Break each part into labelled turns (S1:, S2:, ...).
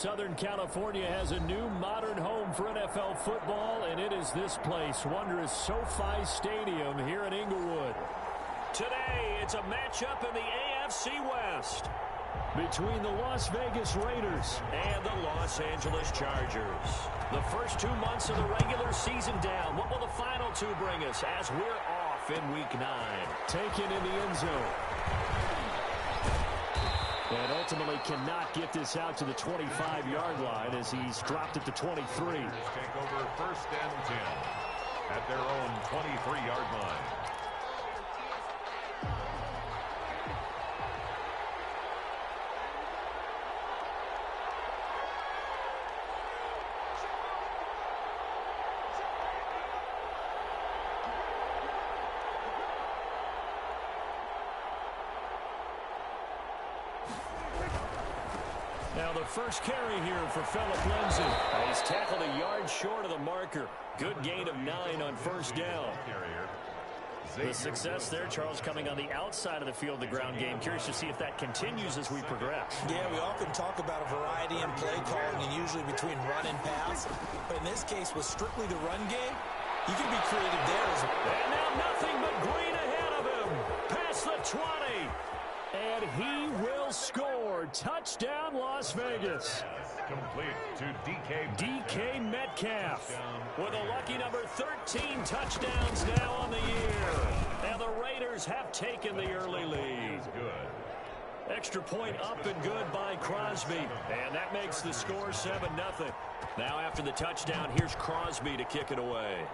S1: Southern California has a new modern home for NFL football, and it is this place, wondrous SoFi Stadium here in Inglewood. Today, it's a matchup in the AFC West between the Las Vegas Raiders and the Los Angeles Chargers. The first 2 months of the regular season down. What will the final two bring us as we're off in Week 9? Taken in the end zone. And ultimately cannot get this out to the 25-yard line as he's dropped at the 23.
S2: Take over 1st and 10 at their own 23-yard line.
S1: Now the first carry here for Phillip Lindsay. He's tackled a yard short of the marker. Good gain of 9 on 1st down. The success there, Charles, coming on the outside of the field, the ground game. Curious to see if that continues as we progress.
S3: Yeah, we often talk about a variety in play calling and usually between run and pass. But in this case, with strictly the run game, you can be creative there as well.
S1: And now nothing but green ahead of him. Past the 20. And he will score. Touchdown, Las Vegas.
S2: Complete to
S1: DK Metcalf with a lucky number 13 touchdowns now on the year. And the Raiders have taken the early lead.
S2: Good.
S1: Extra point up and good by Crosby. And that makes the score 7-0. Now after the touchdown, here's Crosby to kick it away.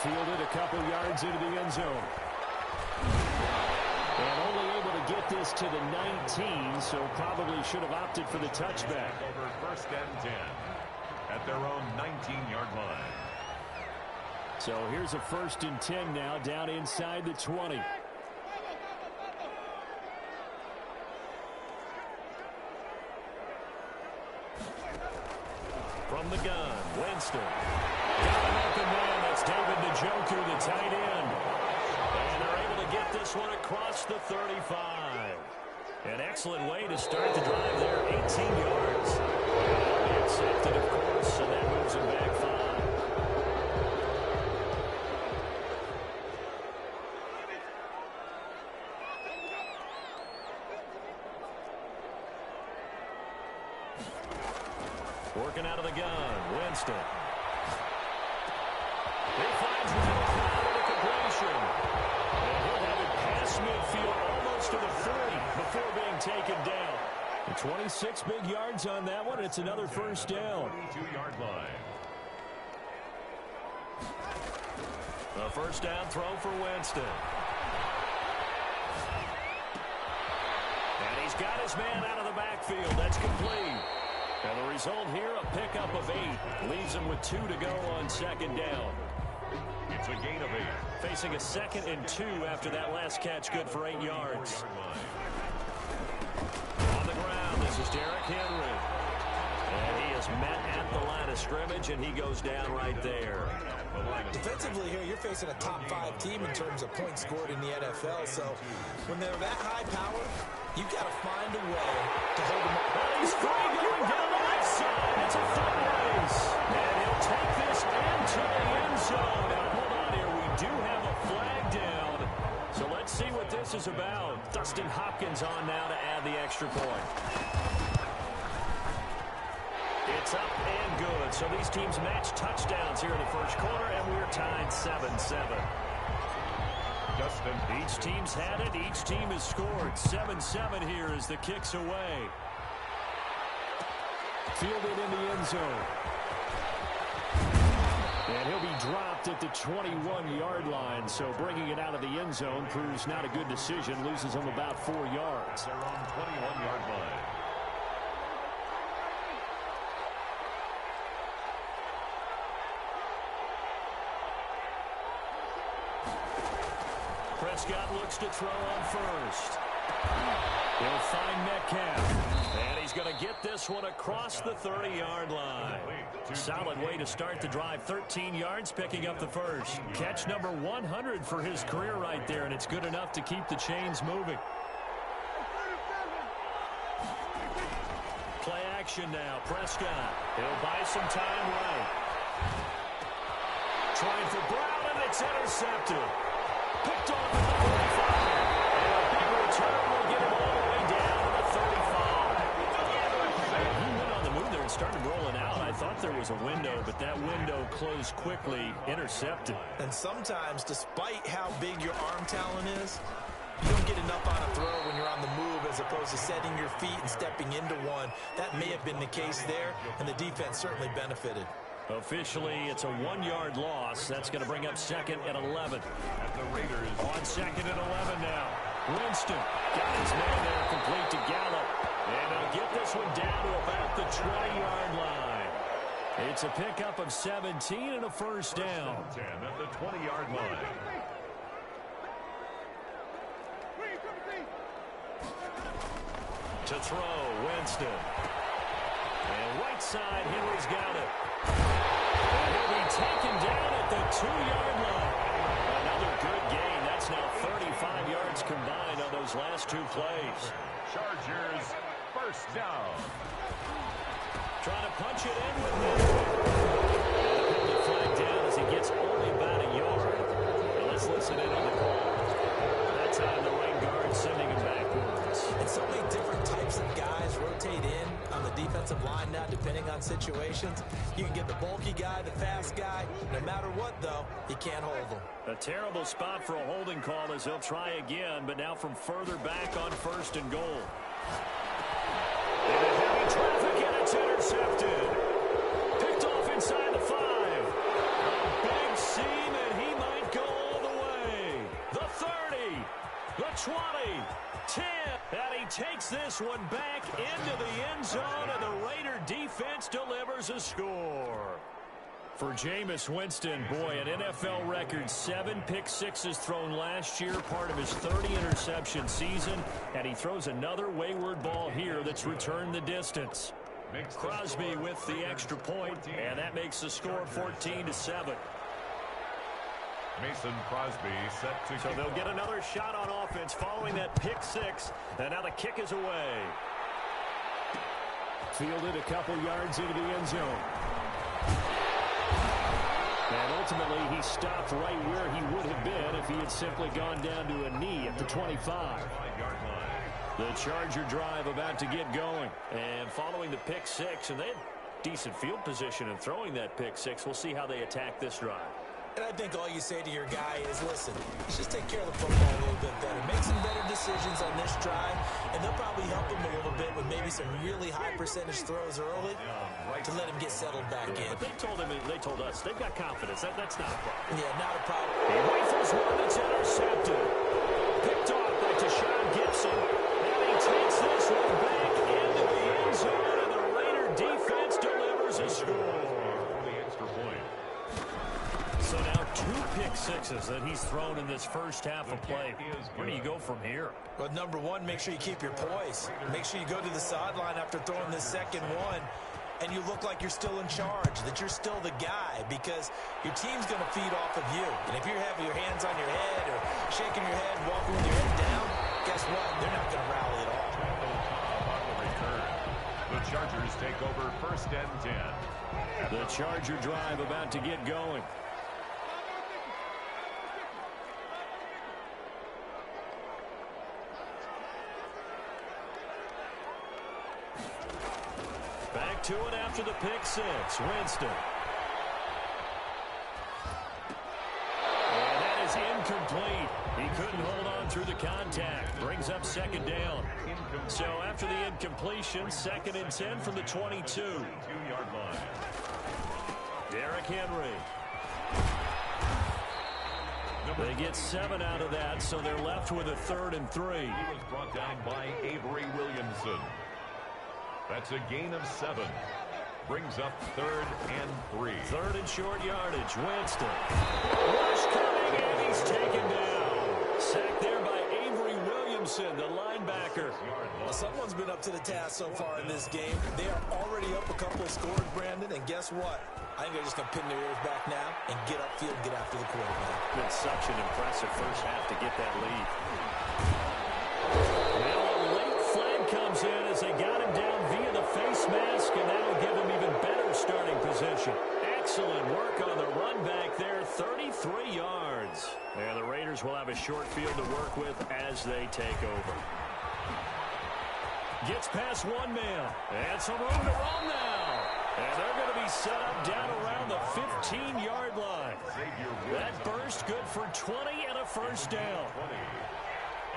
S1: Fielded a couple yards into the end zone. And only able to get this to the 19, so probably should have opted for the touchback.
S2: Over 1st and 10 at their own 19-yard line.
S1: So here's a 1st and 10 now, down inside the 20. From the gun, Winston. Got an open man. That's David Njoku, the tight end. And they're able to get this one across the 35. An excellent way to start the drive there, 18 yards. And accepted, of course, and that moves him back 5. Working out of the gun, Winston. He finds one with a completion. And he'll have it past midfield almost to the 40 before being taken down. 26 big yards on that one. It's another 1st down.
S2: 22-yard line.
S1: A 1st down throw for Winston. And he's got his man out of the backfield. That's complete. And the result here, a pickup of 8. Leaves him with 2 to go on 2nd down.
S2: It's a gain of 8.
S1: Facing a 2nd and 2 after that last catch, good for 8 yards. On the ground, this is Derrick Henry. And he is met at the line of scrimmage, and he goes down right there.
S3: Defensively here, you're facing a top 5 team in terms of points scored in the NFL. So when they're that high power, you've got to find a way to hold them up.
S1: But he's free going down the left side. It's a foot race. And he'll take this into the end zone. Now, hold on here. We do have a flag down. So let's see what this is about. Dustin Hopkins on now to add the extra point. It's up and good. So these teams match touchdowns here in the first quarter, and we're tied 7-7. Each team's had it. Each team has scored. 7-7 here as the kick's away. Fielded in the end zone. And he'll be dropped at the 21-yard line. So bringing it out of the end zone proves not a good decision. Loses him about 4 yards.
S2: They're on 21-yard line.
S1: Prescott looks to throw on 1st. He'll find Metcalf. And he's going to get this one across the 30-yard line. Solid way to start the drive. 13 yards, picking up the 1st. Catch number 100 for his career right there, and it's good enough to keep the chains moving. action now. Prescott. He'll buy some time right. Trying for Brown, and it's intercepted. Picked off at the 45. And a big return will get him all the way down to the 35. He went on the move there and started rolling out. I thought there was a window, but that window closed quickly. Intercepted.
S3: And sometimes, despite how big your arm talent is, you don't get enough on a throw when you're on the move as opposed to setting your feet and stepping into one. That may have been the case there, and the defense certainly benefited.
S1: Officially, it's a 1-yard loss. That's going to bring up second and 11.
S2: At the Raiders
S1: On second and 11 now. Winston got his man there, complete to Gallup. And they'll get this one down to about the 20-yard line. It's a pickup of 17 and a first down.
S2: 10 at the 20-yard line.
S1: To throw, Winston. And right side, Henry's got it. And he'll be taken down at the 2-yard line. Another good gain. That's now 35 yards combined on those last two plays.
S2: Chargers, first down.
S1: Trying to punch it in with this. And the penalty flag down as he gets only about a yard. Now let's listen in on the call. That time the right guard sending him backwards.
S3: And so many different types of guys rotate in on the defensive line now, depending on situations. You can get the bulky guy, the fast guy. No matter what, though, you can't hold them.
S1: A terrible spot for a holding call as he'll try again, but now from further back on first and goal. Into heavy traffic, and it's intercepted. Picked off inside the 5. A big seam, and he might go all the way. The 30, the 20, 10. And he takes this one back into the end zone, and the Raider defense delivers a score. For Jameis Winston, boy, an NFL record 7 pick-sixes thrown last year, part of his 30-interception season, and he throws another wayward ball here that's returned the distance. Crosby with the extra point, and that makes the score 14-7.
S2: Mason Crosby set to
S1: So they'll get another shot on offense following that pick-six, and now the kick is away. Fielded a couple yards into the end zone. And ultimately, he stopped right where he would have been if he had simply gone down to a knee at the 25. The Charger drive about to get going. And following the pick-six, and they had decent field position in throwing that pick-six. We'll see how they attack this drive.
S3: And I think all you say to your guy is, listen, let's just take care of the football a little bit better. Make some better decisions on this drive, and they'll probably help him a little bit with maybe some really high percentage throws early to let him get settled back in.
S1: But they told us they've got confidence. That's not a problem.
S3: Yeah, not a problem.
S1: He rifles one that's intercepted. Picked off by Deshaun Gibson. And he takes this one back into the end zone, and the Raider defense delivers a score. So now 2 pick-sixes that he's thrown in this first half of play. Where do you go from here?
S3: Well, number one, make sure you keep your poise. Make sure you go to the sideline after throwing this second one, and you look like you're still in charge, that you're still the guy, because your team's going to feed off of you. And if you're having your hands on your head or shaking your head, walking with your head down, guess what? They're not going to rally at all.
S2: The Chargers take over first and 10.
S1: The Charger drive about to get going. Back to it after the pick-six. Winston. And that is incomplete. He couldn't hold on through the contact. Brings up second down. So after the incompletion, second and 10 from the 22.
S2: 2-yard line.
S1: Derrick Henry. They get 7 out of that, so they're left with a 3rd and 3.
S2: He was brought down by Avery Williamson. That's a gain of 7. Brings up 3rd and 3.
S1: 3rd and short yardage. Winston. Rush coming, and he's taken down. Sacked there by Avery Williamson, the linebacker.
S3: Well, someone's been up to the task so far in this game. They are already up a couple of scores, Brandon, and guess what? I think they're just going to pin their ears back now and get upfield and get after the quarterback.
S1: Been such an impressive first half to get that lead. Now a late flag comes in as they got him down via the face mask possession. Excellent work on the run back there, 33 yards. And the Raiders will have a short field to work with as they take over. Gets past one man. And some room to run now. And they're going to be set up down around the 15-yard line. That burst good for 20 and a first down.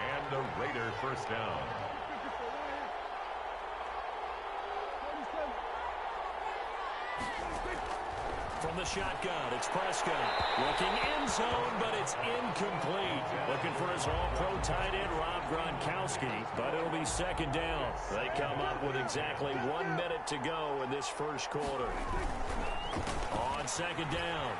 S2: And a Raider first down.
S1: From the shotgun, it's Prescott. Looking end zone, but it's incomplete. Looking for his all-pro tight end, Rob Gronkowski, but it'll be second down. They come up with exactly 1 minute to go in this first quarter. On second down,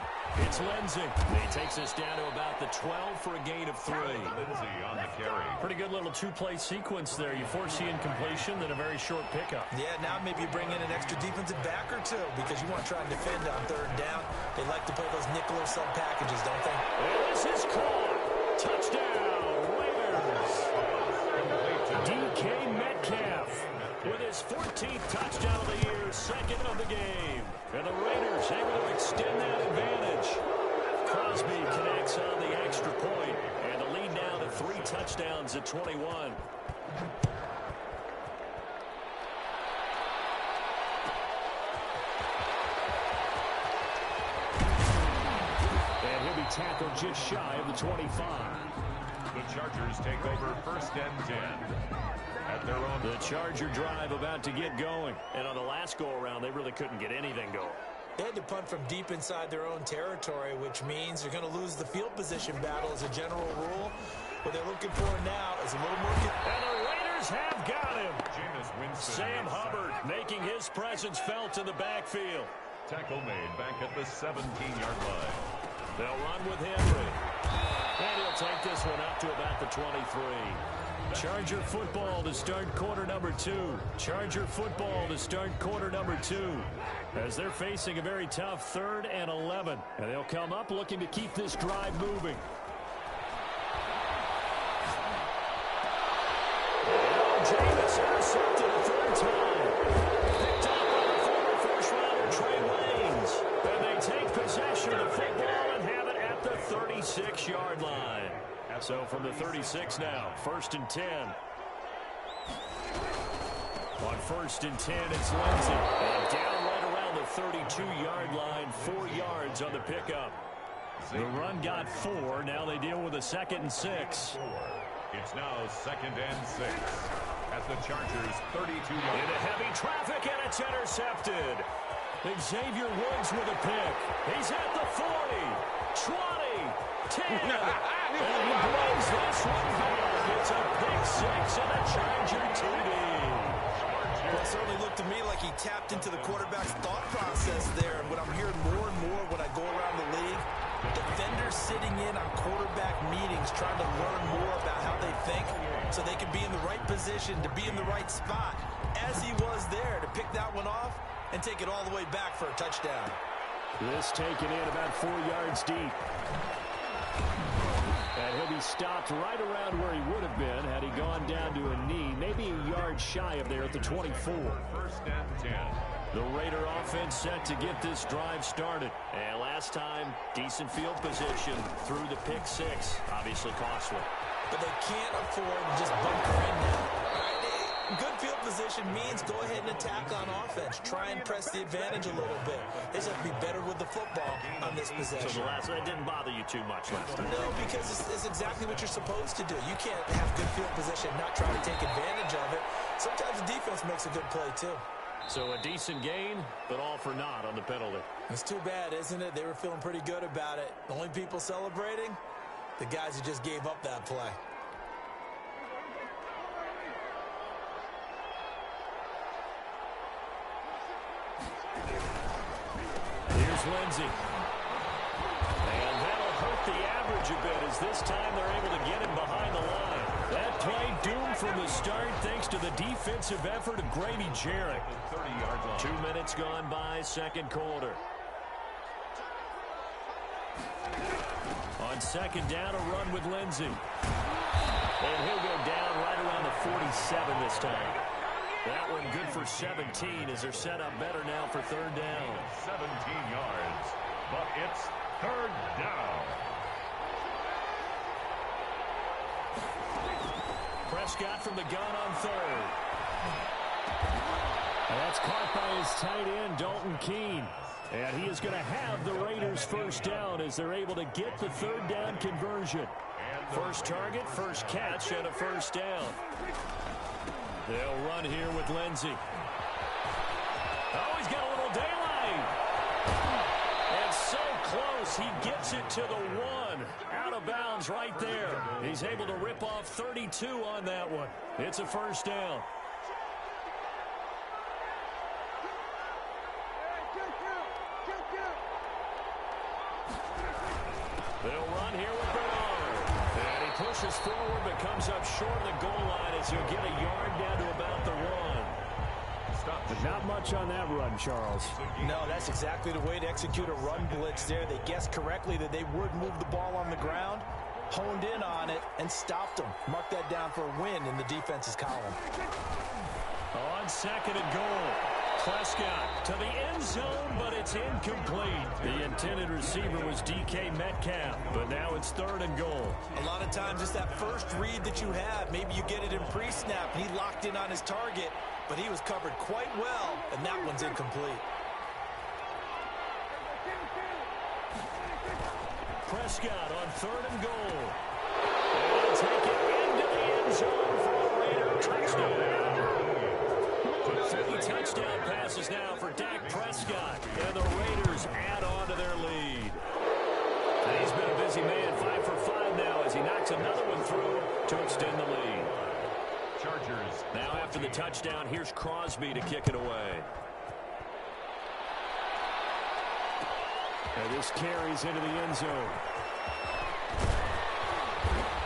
S1: it's Lindsey. He takes us down to about the 12 for a gain of 3.
S2: Lindsey on the carry.
S1: Pretty good little two-play sequence there. You force the incompletion, then a very short pickup.
S3: Yeah, now maybe you bring in an extra defensive back or two because you want to try and defend on third down. They like to play those nickel or sub packages, don't they?
S1: And this is caught. Touchdown, Raiders. DK Metcalf with his 14th touchdown of the year, second of the game. And the Raiders able to extend that advantage. Crosby connects on the extra point, and the lead now to 3 touchdowns at 21. And he'll be tackled just shy of the 25.
S2: The Chargers take over first and 10. At their own.
S1: The Charger drive about to get going. And on the last go-around, they really couldn't get anything going.
S3: They had to punt from deep inside their own territory, which means they're going to lose the field position battle as a general rule. What they're looking for now is a little more.
S1: And the Raiders have got him. Sam Hubbard making his presence felt in the backfield.
S2: Tackle made back at the 17-yard line.
S1: They'll run with Henry. And he'll take this one up to about the 23. Charger football to start quarter number 2. Charger football to start quarter number 2. As they're facing a very tough 3rd and 11. And they'll come up looking to keep this drive moving. Jameis intercepted a 3rd time. Picked up by the former first-rounder Trey Waynes. And they take possession of the football and have it at the 36-yard line. So from the 36 now, 1st and 10. On 1st and 10, it's Lindsey. And down right around the 32-yard line, 4 yards on the pickup. The run got 4. Now they deal with a 2nd and 6.
S2: It's now 2nd and 6. At the Chargers' 32-yard line.
S1: Into heavy traffic, and it's intercepted. Xavier Woods with a pick. He's at the 40, 20, 10. And he brings this one back. It's a pick 6 and a Charger TD.
S3: Well, it certainly looked to me like he tapped into the quarterback's thought process there. And what I'm hearing more and more when I go around the league, defenders sitting in on quarterback meetings trying to learn more about how they think so they can be in the right position to be in the right spot, as he was there to pick that one off and take it all the way back for a touchdown.
S1: This taken in about 4 yards deep. And he'll be stopped right around where he would have been had he gone down to a knee, maybe a yard shy of there at the 24.
S2: 1st and 10.
S1: The Raider offense set to get this drive started. And last time, decent field position through the pick 6. Obviously costly.
S3: But they can't afford to just bunker in now. Good field position means go ahead and attack on offense. Try and press the advantage a little bit. They just have to be better with the football on this possession.
S1: So the last one didn't bother you too much last time?
S3: No, because it's exactly what you're supposed to do. You can't have good field position, not try to take advantage of it. Sometimes the defense makes a good play, too.
S1: So a decent gain, but all for naught on the penalty.
S3: It's too bad, isn't it? They were feeling pretty good about it. The only people celebrating, the guys who just gave up that play. Here's
S1: Lindsey. And that'll hurt the average a bit as this time they're able to get him behind the line. That play doomed from the start thanks to the defensive effort of Grady Jarrett.
S2: 30-yard line.
S1: 2 minutes gone by, second quarter. On second down, a run with Lindsey. And he'll go down right around the 47 this time. That one good for 17 as they're set up better now for third down.
S2: 17 yards, but it's third down.
S1: Prescott from the gun on third. And that's caught by his tight end, Dalton Keene. And he is going to have the Raiders first down as they're able to get the third down conversion. First target, first catch, and a first down. They'll run here with Lindsey. Oh, he's got a little daylight. And so close, he gets it to the one. Out of bounds right there. He's able to rip off 32 on that one. It's a first down. They'll run here with Bernard. And he pushes forward but comes up short of the goal line as he'll get a yard down to about the one.
S4: But not much on that run, Charles.
S3: No, that's exactly the way to execute a run blitz there. They guessed correctly that they would move the ball on the ground, honed in on it, and stopped them. Mark that down for a win in the defense's column.
S1: On second and goal. Prescott to the end zone, but it's incomplete. The intended receiver was DK Metcalf, but now it's third and goal.
S3: A lot of times it's that first read that you have. Maybe you get it in pre-snap. He locked in on his target, but he was covered quite well, and that one's incomplete.
S1: Prescott on third and goal. And take it into the end zone for a Raider touchdown. 50 touchdown passes now for Dak Prescott. And the Raiders add on to their lead. And he's been a busy man, 5 for 5 now as he knocks another one through to extend the lead.
S2: Chargers.
S1: Now after the touchdown, here's Crosby to kick it away. And this carries into the end zone.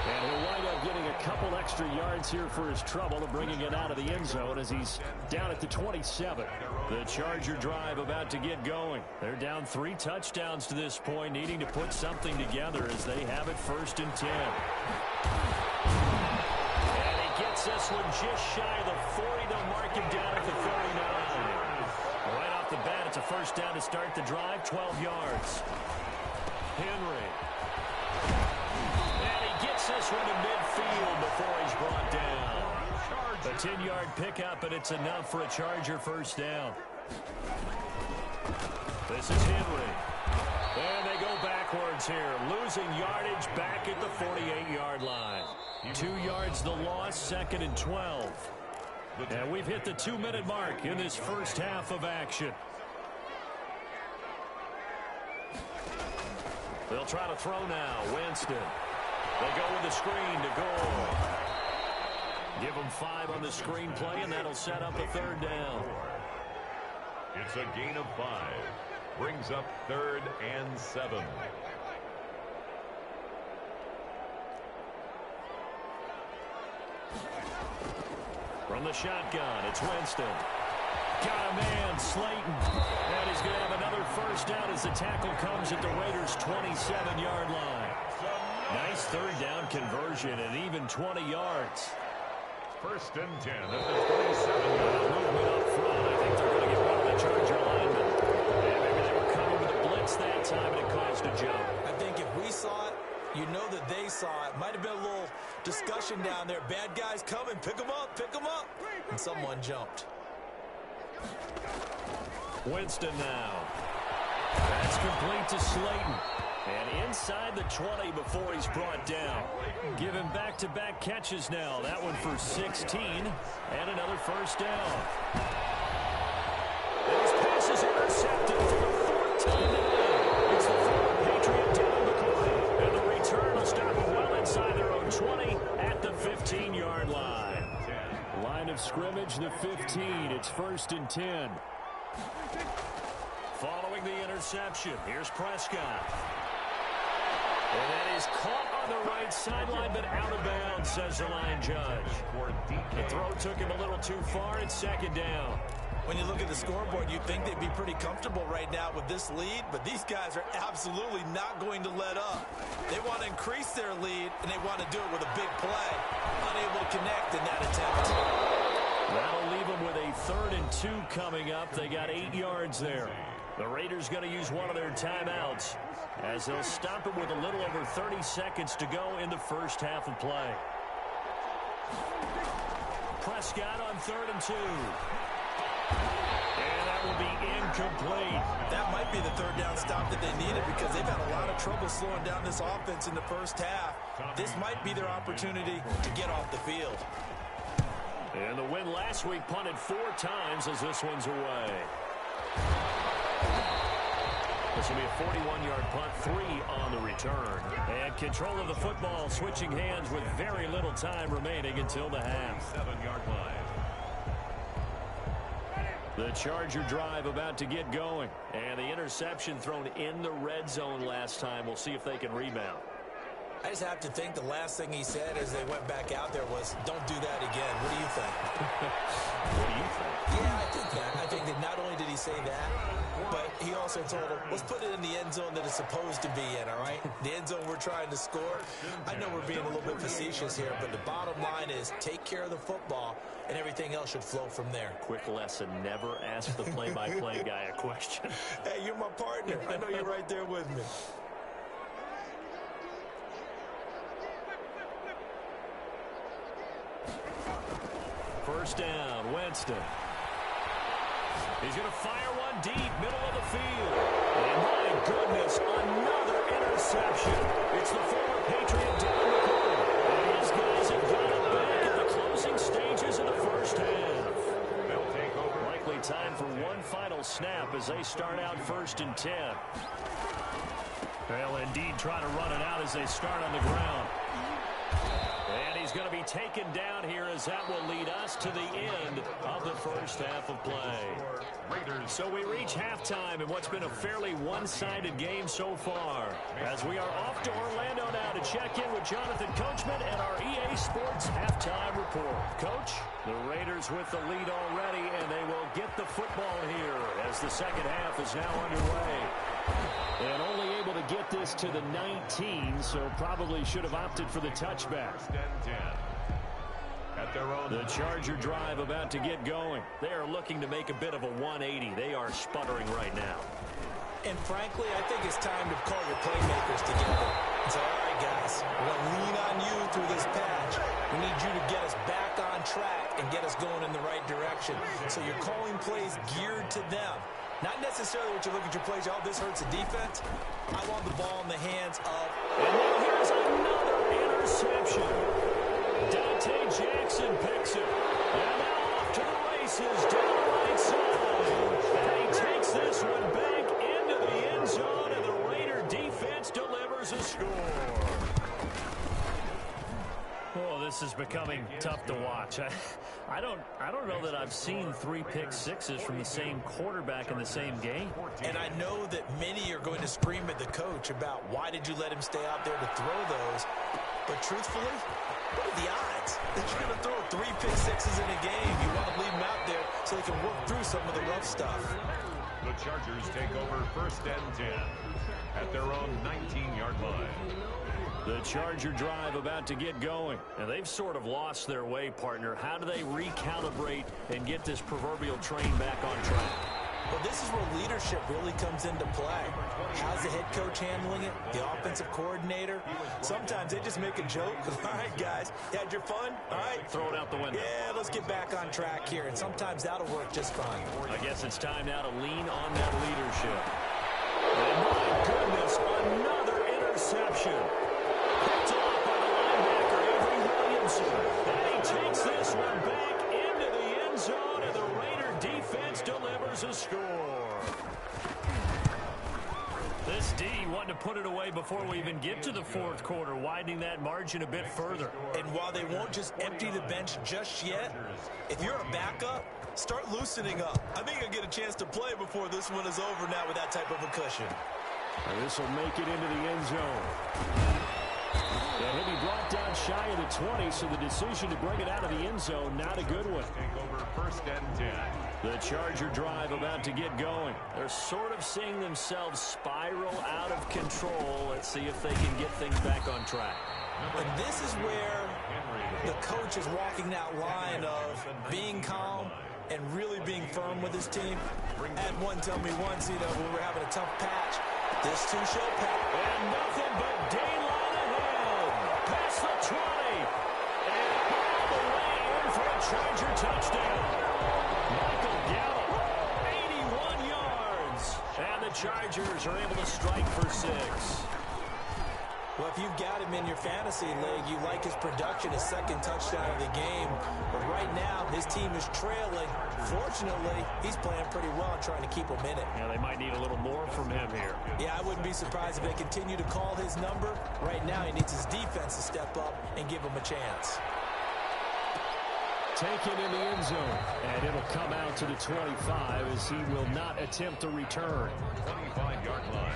S1: And he'll wind up getting a couple extra yards here for his trouble of bringing it out of the end zone as he's down at the 27. The Charger drive about to get going. They're down 3 touchdowns to this point, needing to put something together as they have it first and 10. And he gets this one just shy of the 40. They'll mark him down at the 39. Right off the bat, it's a first down to start the drive, 12 yards. Henry. Gets this one to midfield before he's brought down. A 10-yard pickup, and it's enough for a Charger first down. This is Henry. And they go backwards here, losing yardage back at the 48-yard line. 2 yards the loss, second and 12. And we've hit the 2-minute mark in this first half of action. They'll try to throw now. Winston. They go with the screen to goal. Give them 5 on the screen play, and that'll set up a third down.
S2: It's a gain of 5. Brings up third and 7.
S1: From the shotgun, it's Winston. Got a man, Slayton. And he's going to have another first down as the tackle comes at the Raiders' 27-yard line. Nice third down conversion and even 20 yards.
S2: First and 10 at the 27-yard
S1: movement up front. I think they're going to get rid of the Charger lineman. Yeah, maybe they were coming with a blitz that time and it caused a jump.
S3: I think if we saw it, you know that they saw it. Might have been a little discussion down there. Bad guys coming. Pick them up. Pick them up. And someone jumped.
S1: Winston now. That's complete to Slayton. And inside the 20 before he's brought down. Give him back-to-back catches now. That one for 16 and another first down. And his pass is intercepted for the 4th time today. It's the former Patriot Devin McCourty. And the return will stop him well inside their own 20 at the 15-yard line. Line of scrimmage, the 15. It's first and 10. Following the interception, here's Prescott. And that is caught on the right sideline, but out of bounds, says the line judge. The throw took him a little too far. It's second down.
S3: When you look at the scoreboard, you'd think they'd be pretty comfortable right now with this lead, but these guys are absolutely not going to let up. They want to increase their lead, and they want to do it with a big play. Unable to connect in that attempt.
S1: That'll leave them with 3rd and 2 coming up. They got 8 yards there. The Raiders going to use one of their timeouts as they'll stop it with a little over 30 seconds to go in the first half of play. Prescott on 3rd and 2. And that will be incomplete.
S3: That might be the 3rd down stop that they needed because they've had a lot of trouble slowing down this offense in the first half. This might be their opportunity to get off the field.
S1: And the win last week punted 4 times as this one's away. This will be a 41-yard punt, 3 on the return. And control of the football switching hands with very little time remaining until the half.
S2: 7-yard line.
S1: The Charger drive about to get going. And the interception thrown in the red zone last time. We'll see if they can rebound.
S3: I just have to think the last thing he said as they went back out there was, don't do that again. What do you think?
S1: What do you think?
S3: Yeah, I think that. I think that not only did he say that, but he also told him, let's put it in the end zone that it's supposed to be in, all right? The end zone we're trying to score. I know we're being a little bit facetious here, but the bottom line is take care of the football, and everything else should flow from there.
S1: Quick lesson, never ask the play-by-play guy a question.
S3: Hey, you're my partner. I know you're right there with me.
S1: First down, Winston. He's going to fire one deep, middle of the field. And my goodness, another interception. It's the former Patriot Devin McCourty. And his guys have got it back in the closing stages of the first half.
S2: They'll take over.
S1: Likely time for one final snap as they start out 1st and 10. They'll indeed try to run it out as they start on the ground. And he's going to be taken down here as that will lead us to the end of the first half of play. So we reach halftime in what's been a fairly one-sided game so far. As we are off to Orlando now to check in with Jonathan Coachman and our EA Sports halftime report. Coach, the Raiders with the lead already, and they will get the football here as the second half is now underway. And only able to get this to the 19, so probably should have opted for the touchback.
S2: At their own.
S1: The Charger drive about to get going. They are looking to make a bit of a 180. They are sputtering right now.
S3: And frankly, I think it's time to call your playmakers together. And say, all right, guys, we're going to lean on you through this patch. We need you to get us back on track and get us going in the right direction. So you're calling plays geared to them. Not necessarily what you look at your plays, oh, this hurts the defense. I want the ball in the hands of...
S1: And now here's another interception. Dante Jackson picks it. And now off to the races down the right side. And he takes this one back into the end zone, and the Raider defense delivers a score. Oh, this is becoming tough to watch. I don't know that I've seen 3 pick sixes from the same quarterback in the same game.
S3: And I know that many are going to scream at the coach about why did you let him stay out there to throw those. But truthfully, what are the odds that you're going to throw 3 pick sixes in a game? You want to leave them out there so they can work through some of the rough stuff.
S2: The Chargers take over 1st and 10 at their own 19-yard line.
S1: The Charger drive about to get going. And they've sort of lost their way, partner. How do they recalibrate and get this proverbial train back on track?
S3: Well, this is where leadership really comes into play. How's the head coach handling it? The offensive coordinator? Sometimes they just make a joke. All right, guys, you had your fun? All right.
S1: Throw it out the window.
S3: Yeah, let's get back on track here. And sometimes that'll work just fine.
S1: I guess it's time now to lean on that leadership. And my goodness, another interception. Picked off by the linebacker, Avery Williamson. And he takes this one back into the end zone, and the Raider defense delivers a score. This D wanted to put it away before we even get to the 4th quarter, widening that margin a bit further.
S3: And while they won't just empty the bench just yet, if you're a backup, start loosening up. I think you'll get a chance to play before this one is over now with that type of a cushion.
S1: And this will make it into the end zone. And he'll be brought down shy of the 20, so the decision to bring it out of the end zone, not a good one.
S2: Take over 1st and 10.
S1: The Charger drive about to get going. They're sort of seeing themselves spiral out of control. Let's see if they can get things back on track.
S3: And this is where the coach is walking that line of being calm, and really being firm with his team. Had one tell me once, when we were having a tough patch, this too shall pass.
S1: And nothing but daylight ahead. Past the 20. And all the way in for a Charger touchdown. Michael Gallup, 81 yards. And the Chargers are able to strike for 6.
S3: Well, if you've got him in your fantasy league, you like his production, his second touchdown of the game. But right now, his team is trailing. Fortunately, he's playing pretty well and trying to keep him in it.
S1: Yeah, they might need a little more from him here.
S3: Yeah, I wouldn't be surprised if they continue to call his number. Right now, he needs his defense to step up and give him a chance.
S1: Taken in the end zone, and it'll come out to the 25 as he will not attempt a return.
S2: 25-yard line.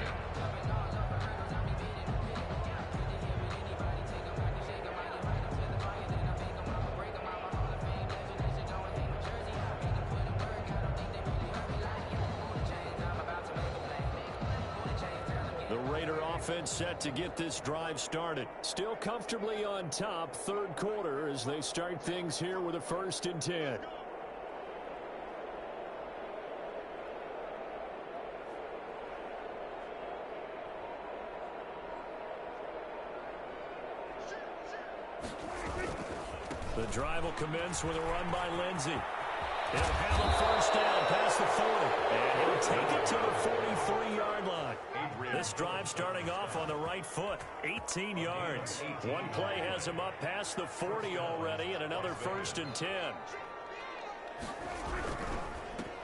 S1: Offense set to get this drive started. Still comfortably on top, third quarter, as they start things here with a 1st and 10. The drive will commence with a run by Lindsey. He'll have a 1st down past the 40. And he'll take it to the 43-yard line. This drive starting off on the right foot, 18 yards. One play has him up past the 40 already, and another 1st and 10.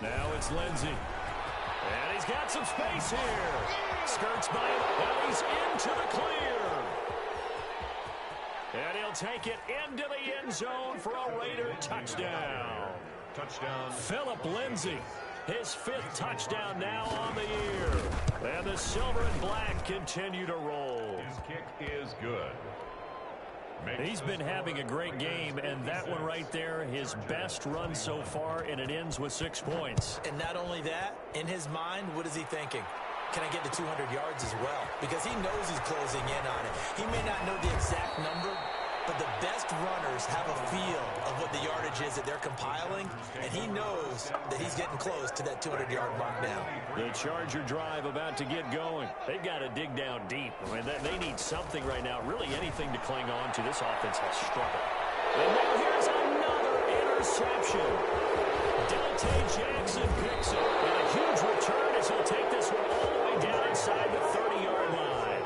S1: Now it's Lindsey. And he's got some space here. Skirts by him. Now he's into the clear. And he'll take it into the end zone for a Raider touchdown.
S2: Touchdown.
S1: Phillip Lindsey. His 5th touchdown now on the year. And the silver and black continue to roll.
S2: His kick is good.
S1: He's been having a great game, and that one right there, his best run so far, and it ends with 6 points.
S3: And not only that, in his mind, what is he thinking? Can I get to 200 yards as well? Because he knows he's closing in on it. He may not know the exact number, but the best runners have a feel of what the yardage is that they're compiling, and he knows that he's getting close to that 200-yard mark now.
S1: The Charger drive about to get going. They've got to dig down deep. I mean, they need something right now, really anything to cling on to. This offense has struggled. And now here's another interception. Dante Jackson picks it, and a huge return as he'll take this one all the way down inside the 30-yard line.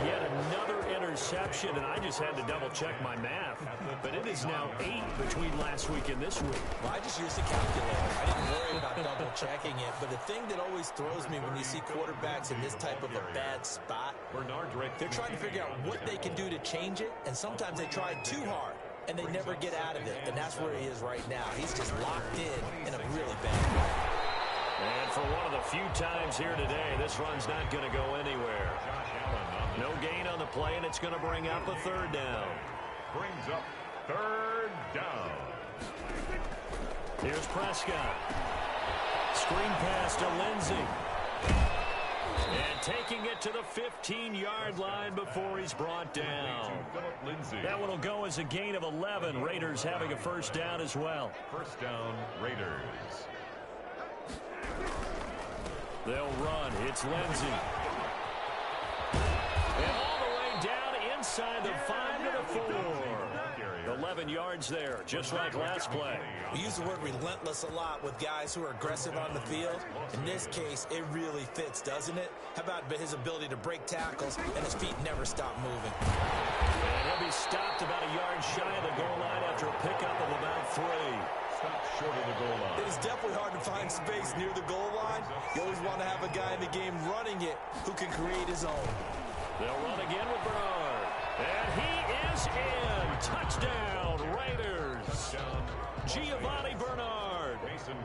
S1: Yet another interception, and I just had to double-check my math. But it is now 8 between last week and this week.
S3: Well, I just used a calculator. I didn't worry about double-checking it. But the thing that always throws me when you see quarterbacks in this type of a bad spot, they're trying to figure out what they can do to change it, and sometimes they try too hard, and they never get out of it. And that's where he is right now. He's just locked in a really bad way.
S1: And for one of the few times here today, this run's not going to go anywhere. No gain on the play, and it's going to bring up a 3rd down.
S2: Brings up 3rd down.
S1: Here's Prescott. Screen pass to Lindsey. And taking it to the 15-yard line before he's brought down. That one will go as a gain of 11. Raiders having a 1st down as well.
S2: 1st down, Raiders.
S1: They'll run. It's Lindsey. And all the way down inside the 5 to the 4. 11 yards there, just like last play.
S3: We use the word relentless a lot with guys who are aggressive on the field. In this case, it really fits, doesn't it? How about his ability to break tackles and his feet never stop moving?
S1: And he'll be stopped about a yard shy of the goal line after a pickup of about 3.
S2: Stopped short of the goal line.
S3: It is definitely hard to find space near the goal line. You always want to have a guy in the game running it who can create his own.
S1: They'll run again with Bernard. And he is in. Touchdown, Raiders. Giovanni Bernard.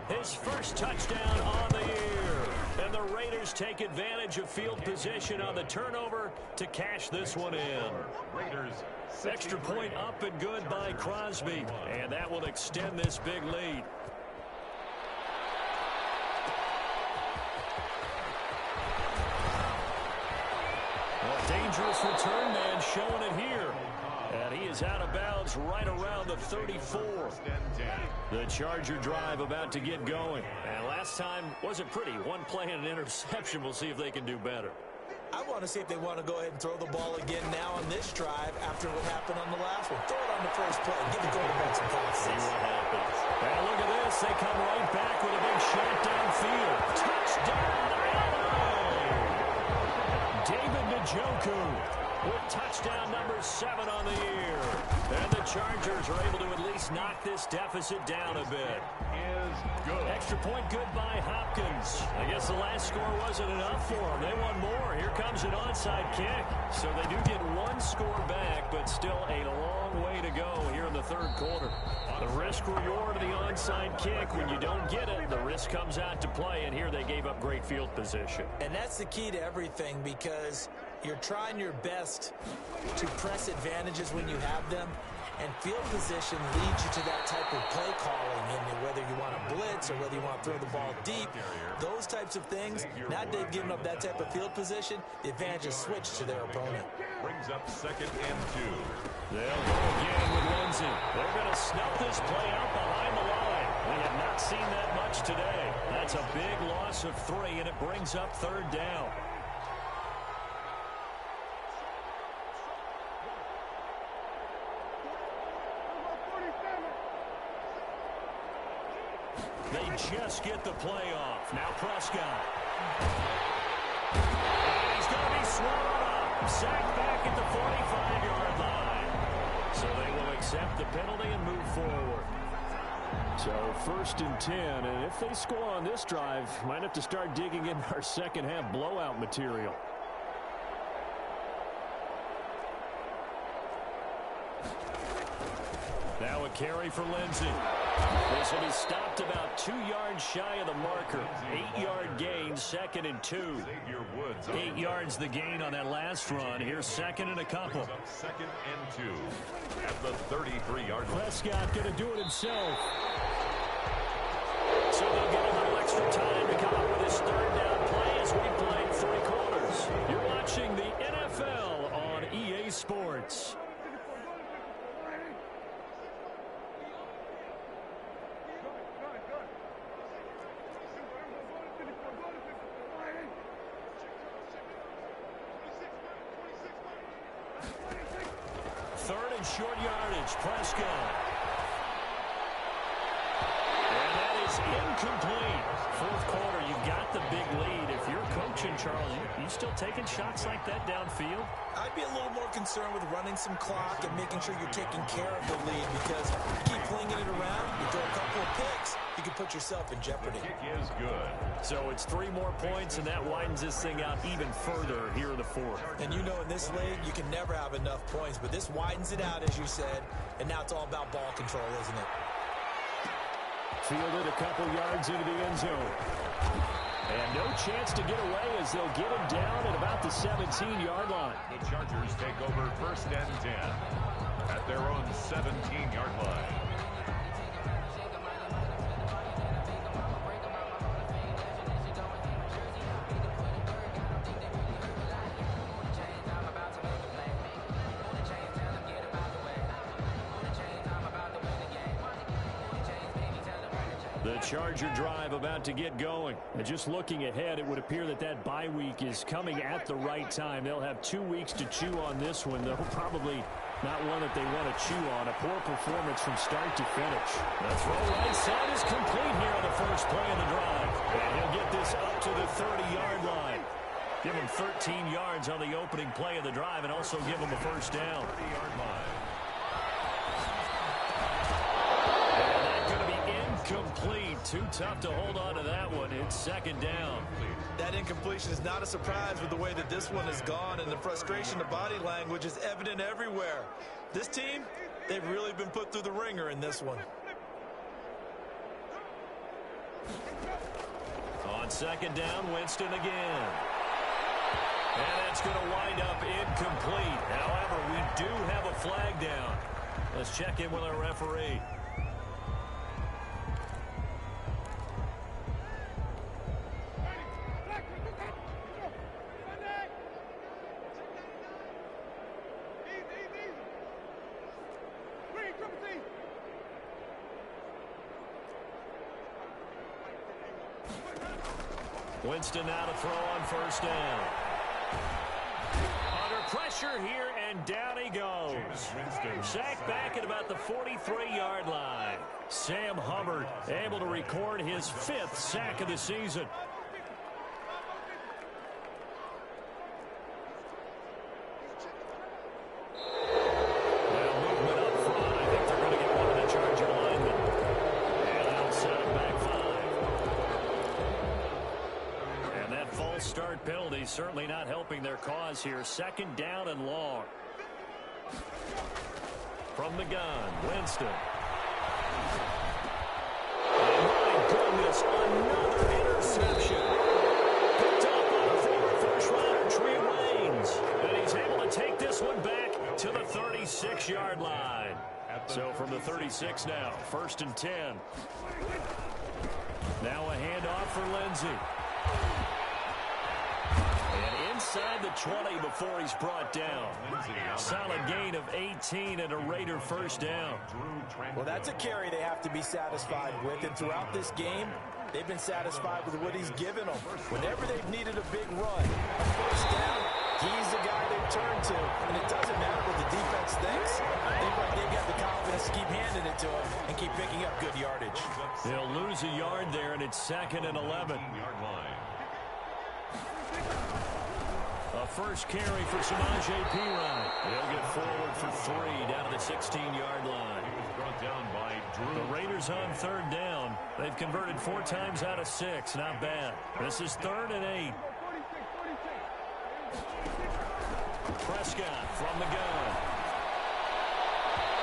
S1: His 1st touchdown on the year. And the Raiders take advantage of field position on the turnover to cash this one in.
S2: Raiders.
S1: Extra point up and good by Crosby. And that will extend this big lead. Dangerous return man showing it here. And he is out of bounds right around the 34. The Charger drive about to get going. And last time wasn't pretty. One play and an interception. We'll see if they can do better.
S3: I want to see if they want to go ahead and throw the ball again now on this drive after what happened on the last one. Throw it on the first play. Give the quarterback some confidence.
S1: See what happens. And look at this. They come right back with a big shot downfield. Touchdown, LA! David Njoku with touchdown number 7 on the year. And the Chargers are able to at least knock this deficit down a bit. Extra point good by Hopkins. I guess the last score wasn't enough for them. They want more. Here comes an onside kick. So they do get one score back, but still a long way to go here in the third quarter. The risk reward of the onside kick. When you don't get it, the risk comes out to play, and here they gave up great field position.
S3: And that's the key to everything, because you're trying your best to press advantages when you have them. And field position leads you to that type of play calling, and whether you want to blitz or whether you want to throw the ball deep, those types of things. Now they've given up that type of field position, the advantage is switched to their opponent.
S2: Brings up 2nd and 2.
S1: They'll go again with Lindsey. They're going to snuff this play out behind the line. We have not seen that much today. That's a big loss of 3, and it brings up 3rd down. They just get the play off. Now Prescott. And he's going to be swallowed up. Sacked back at the 45-yard line. So they will accept the penalty and move forward. So 1st and 10, and if they score on this drive, might have to start digging in our second half blowout material. Now a carry for Lindsey. This will be stopped about 2 yards shy of the marker. 8-yard gain, 2nd and 2. 8 yards the gain on that last run. Here's 2nd and a couple.
S2: 2nd and 2 at the 33-yard line.
S1: Prescott going to do it himself. So they'll get a little extra time to come up with his 3rd down play as we play 3 quarters. You're watching the NFL on EA Sports. Short yardage, Prescott. And that is incomplete. 4th quarter, you got the big lead. If you're coaching, Charles, you still taking shots like that downfield?
S3: I'd be a little more concerned with running some clock and making sure you're taking care of the lead, because you keep flinging it around, you throw a couple of picks, you can put yourself in jeopardy.
S2: The kick is good.
S1: So it's 3 more points, and that widens this thing out even further here in the 4th.
S3: And you know in this league, you can never have enough points, but this widens it out, as you said, and now it's all about ball control, isn't it?
S1: Fielded a couple yards into the end zone. And no chance to get away as they'll get him down at about the 17-yard line.
S2: The Chargers take over 1st and 10 at their own 17-yard line.
S1: The Charger drive about to get going. And just looking ahead, it would appear that that bye week is coming at the right time. They'll have 2 weeks to chew on this one, though probably not one that they want to chew on. A poor performance from start to finish. The throw right side is complete here on the first play of the drive. And he'll get this up to the 30-yard line. Give him 13 yards on the opening play of the drive and also give him a 1st down.
S2: 30-yard line.
S1: Complete. Too tough to hold on to that one. It's 2nd down.
S3: That incompletion is not a surprise with the way that this one has gone, and the frustration of body language is evident everywhere. This team, they've really been put through the ringer in this one.
S1: On 2nd down, Winston again. And that's going to wind up incomplete. However, we do have a flag down. Let's check in with our referee. Winston now to throw on first down. Under pressure here, and down he goes. Sacked back at about the 43-yard line. Sam Hubbard able to record his 5th sack of the season. Start penalty certainly not helping their cause here. 2nd down and long. From the gun, Winston. And my goodness, another interception. Picked up on a former first-rounder, Trey Waynes. And he's able to take this one back to the 36-yard line. So from the 36 now, 1st and 10. Now a handoff for Lindsey. Inside the 20 before he's brought down. Solid gain of 18 and a Raider first down.
S3: Well, that's a carry they have to be satisfied with. And throughout this game, they've been satisfied with what he's given them. Whenever they've needed a big run, a first down, he's the guy they've turned to. And it doesn't matter what the defense thinks. They've got the confidence to keep handing it to him and keep picking up good yardage.
S1: They'll lose a yard there, and it's 2nd and 11. A first carry for Samaje Perine. He'll get forward for 3 down to the 16-yard line. He was brought down by Drew. The Raiders on 3rd down. They've converted 4 times out of 6. Not bad. This is 3rd and 8. Prescott from the gun.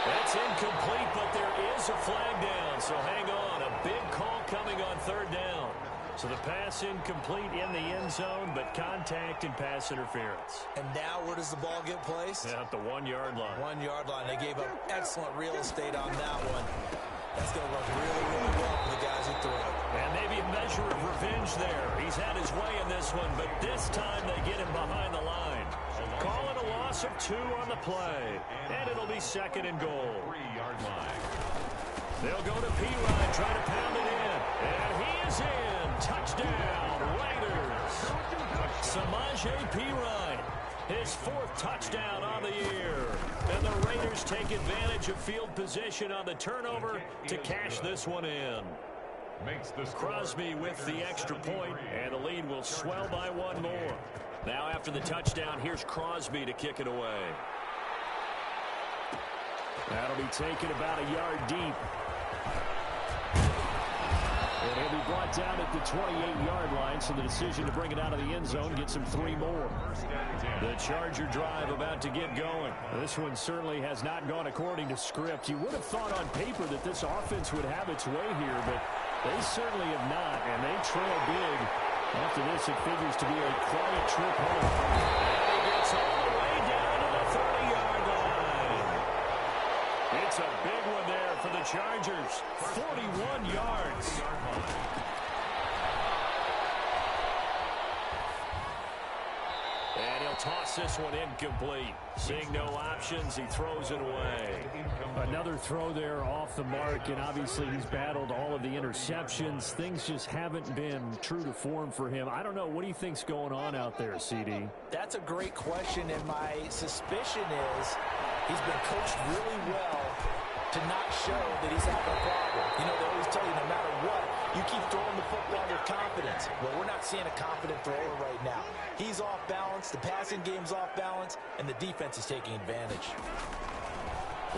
S1: That's incomplete, but there is a flag down. So hang on. A big call coming on 3rd down. So the pass incomplete in the end zone, but contact and pass interference.
S3: And now where does the ball get placed?
S1: Yeah, at the 1-yard line.
S3: 1-yard line. They gave up excellent real estate on that one. That's going to work really, really well for the guys who threw it.
S1: And maybe a measure of revenge there. He's had his way in this one, but this time they get him behind the line. Call it a loss of 2 on the play. And it'll be 2nd and goal.
S2: 3-yard line.
S1: They'll go to Perine, try to pound it in. And he is in. Touchdown, Raiders. Samaje Perine, his 4th touchdown on the year. And the Raiders take advantage of field position on the turnover to cash this one in. Crosby with the extra point, and the lead will swell by 1 more. Now after the touchdown, here's Crosby to kick it away. That'll be taken about a yard deep. And he'll be brought down at the 28-yard line, so the decision to bring it out of the end zone gets him 3 more. The Charger drive about to get going. This one certainly has not gone according to script. You would have thought on paper that this offense would have its way here, but they certainly have not, and they trail big. After this, it figures to be a quiet trip home. And he gets all the way down to the 30-yard line. It's a big one there for the Chargers. 41 yards. And he'll toss this one incomplete. Seeing no options, he throws it away.
S4: Another throw there off the mark, and obviously he's battled all of the interceptions. Things just haven't been true to form for him. I don't know. What do you think's going on out there, CD?
S3: That's a great question, and my suspicion is he's been coached really well to not show that he's having a problem. You know, they always tell you no matter what, you keep throwing the football with confidence. Well, we're not seeing a confident thrower right now. He's off balance, the passing game's off balance, and the defense is taking advantage.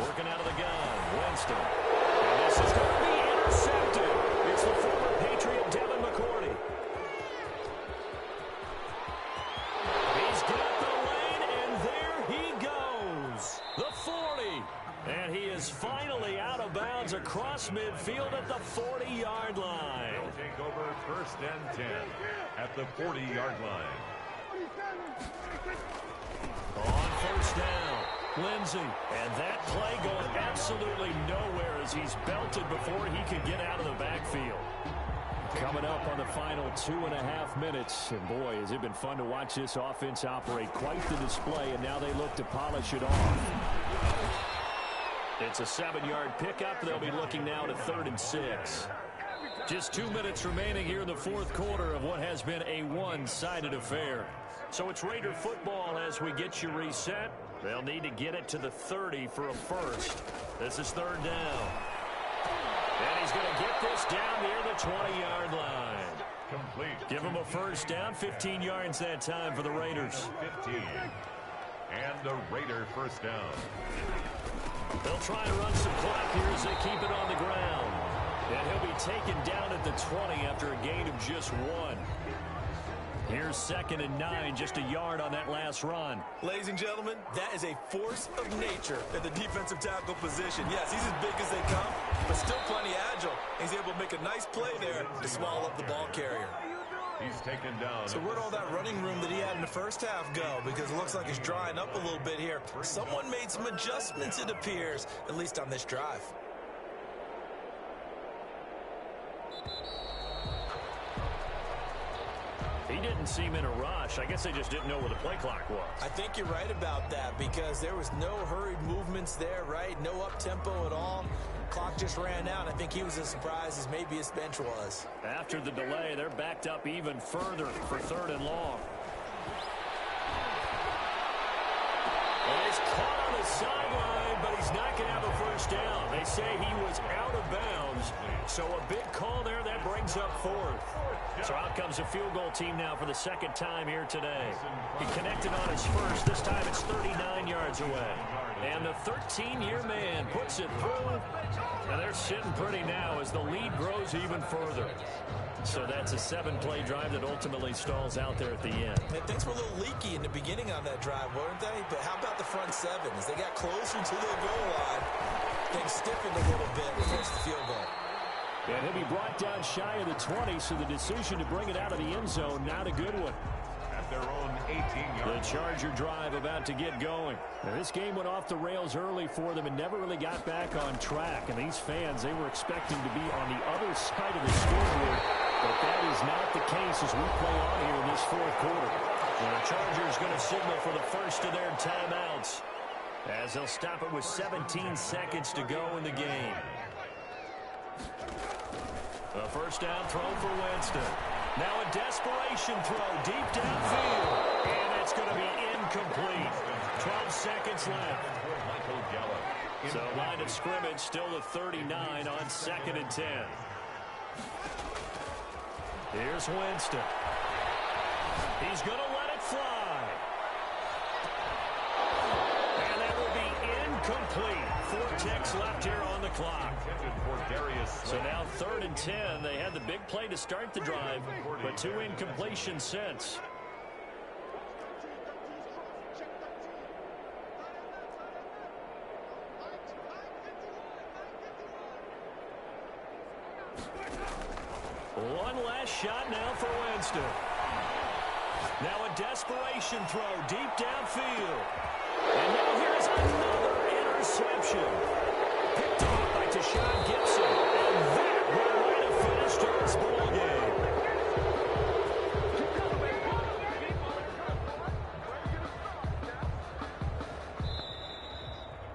S1: Working out of the gun, Winston. And this is going to be intercepted. It's the former Patriot, Devin McCourty. He's got the lane, and there he goes. The 40. And he is finally out of bounds across midfield at the 40-yard line.
S2: They'll take over 1st and 10 at the 40-yard line.
S1: On 1st down, Lindsey. And that play going absolutely nowhere as he's belted before he could get out of the backfield. Coming up on the final 2.5 minutes. And boy, has it been fun to watch this offense operate. Quite the display, and now they look to polish it off. It's a 7-yard pickup. They'll be looking now to 3rd and 6. Just 2 minutes remaining here in the fourth quarter of what has been a one-sided affair. So it's Raider football as we get you reset. They'll need to get it to the 30 for a first. This is third down. And he's going to get this down near the 20-yard line.
S2: Complete.
S1: Give him a first down, 15 yards that time for the Raiders.
S2: 15. And the Raider first down.
S1: They'll try and run some clock here as they keep it on the ground. And he'll be taken down at the 20 after a gain of just 1. Here's 2nd and 9, just a yard on that last run.
S3: Ladies and gentlemen, that is a force of nature at the defensive tackle position. Yes, he's as big as they come, but still plenty agile. He's able to make a nice play there to swallow up the ball carrier.
S2: He's taken down.
S3: So where'd all that running room that he had in the first half go? Because it looks like it's drying up a little bit here. Someone made some adjustments, it appears, at least on this drive.
S1: He didn't seem in a rush. I guess they just didn't know where the play clock was.
S3: I think you're right about that because there was no hurried movements there, right? No up-tempo at all. Clock just ran out. I think he was as surprised as maybe his bench was.
S1: After the delay, they're backed up even further for 3rd and long. And he's caught on the sideline, but he's not going to have a first down. They say he was out of bounds. So a big call there that brings up 4th. So out comes a field goal team now for the 2nd time here today. He connected on his first. This time it's 39 yards away. And the 13-year man puts it through. And they're sitting pretty now as the lead grows even further. So that's a 7-play drive that ultimately stalls out there at the end.
S3: And things were a little leaky in the beginning on that drive, weren't they? But how about the front 7? As they got closer to the goal line, things stiffened a little bit and forced the field goal.
S1: And he'll be brought down shy of the 20, so the decision to bring it out of the end zone, not a good one.
S2: At their own 18-yard.
S1: The Charger drive about to get going. Now, this game went off the rails early for them and never really got back on track. And these fans, they were expecting to be on the other side of the scoreboard, but that is not the case as we play on here in this fourth quarter. And the Chargers going to signal for the first of their timeouts as they'll stop it with 17 seconds to go in the game. A first down throw for Winston. Now a desperation throw deep downfield. And it's going to be incomplete. 12 seconds left. So line of scrimmage still the 39 on 2nd and 10. Here's Winston. He's going to let it fly. And that will be incomplete. 4 ticks left here on the clock. So now 3rd and 10. They had the big play to start the drive, but 2 incompletions since. One last shot now for Winston. Now a desperation throw deep downfield. And now here's another interception. Picked off by Tashawn Gibson. And that will win a finish to this ball game.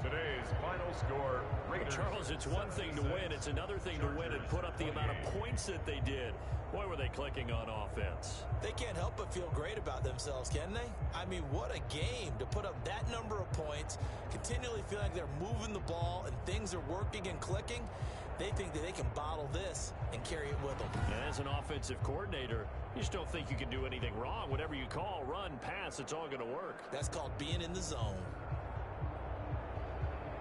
S2: Today's final score, Raiders.
S1: Charles, it's one thing to win. It's another thing to win and put up the amount of points that they did. Boy, were they clicking on offense.
S3: They can't help but feel great about themselves, can they? I mean, what a game to put up that number of points, continually feel like they're moving the ball and things are working and clicking. They think that they can bottle this and carry it with them.
S1: And as an offensive coordinator, you just don't think you can do anything wrong. Whatever you call, run, pass, it's all going to work.
S3: That's called being in the zone.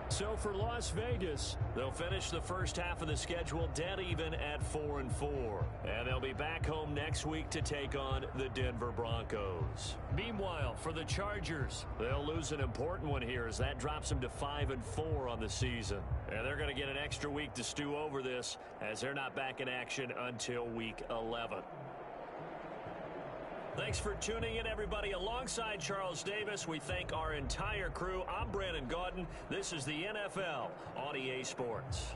S1: So for Las Vegas, they'll finish the first half of the schedule dead even at 4-4. And they'll be back home next week to take on the Denver Broncos. Meanwhile, for the Chargers, they'll lose an important one here as that drops them to 5-4 on the season. And they're going to get an extra week to stew over this as they're not back in action until week 11. Thanks for tuning in, everybody. Alongside Charles Davis, we thank our entire crew. I'm Brandon Gaudin. This is the NFL on EA Sports.